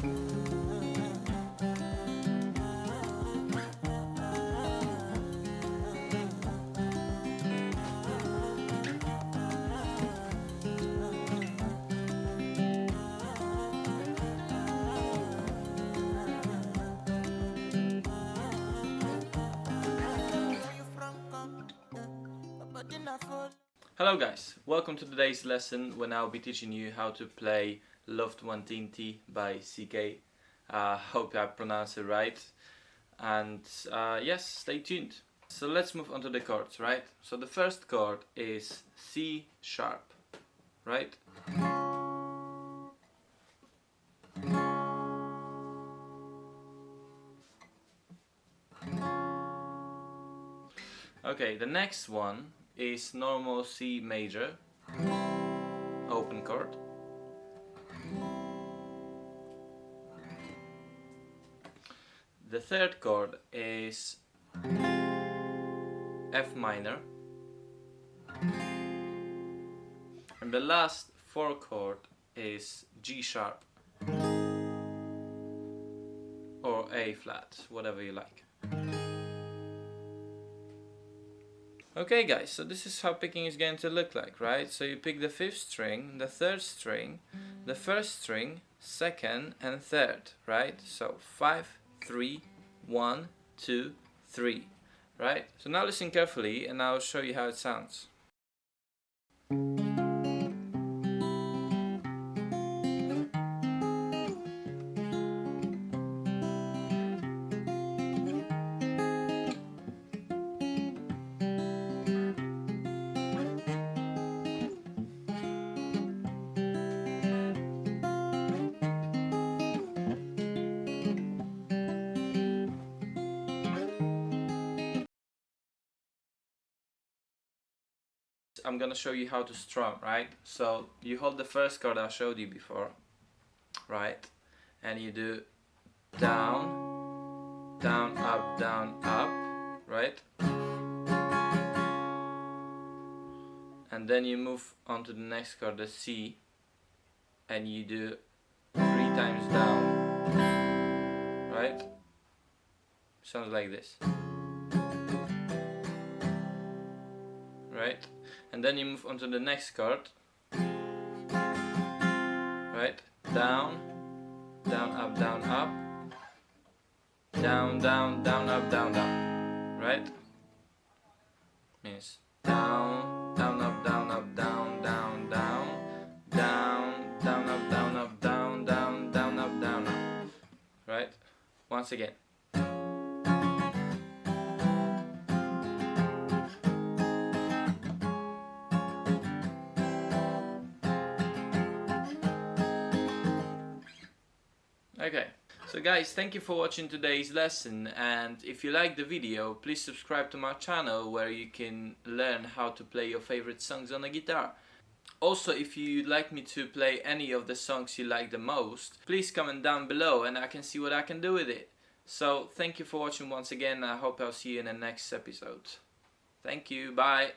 Hello guys, welcome to today's lesson when I'll be teaching you how to play Nwantiti by Ckay. Hope I pronounced it right, and yes, stay tuned. So let's move on to the chords, right? So the first chord is C sharp, right? Okay, the next one is normal C major, open chord. The third chord is F minor, and the last four chord is G sharp or A flat, whatever you like. Okay guys, so this is how picking is going to look like, right? So you pick the fifth string, the third string, the first string, second and third, right? So 5, 3, 1, 2, 3, right? So now listen carefully and I'll show you how it sounds. I'm gonna show you how to strum, right? So you hold the first chord I showed you before, right? And you do down, down, up, right? And then you move on to the next chord, the C, and you do 3 times down, right? Sounds like this, right? And then you move on to the next chord, right? Down, down, up, down, down, down, up, down, right? Means down, down, up, down, down, down, down, down, up, down, up, down, up, right? Once again. Okay, so guys, thank you for watching today's lesson, and if you like the video, please subscribe to my channel where you can learn how to play your favorite songs on the guitar. Also, if you'd like me to play any of the songs you like the most, please comment down below and I can see what I can do with it. So, thank you for watching once again. I hope I'll see you in the next episode. Thank you, bye!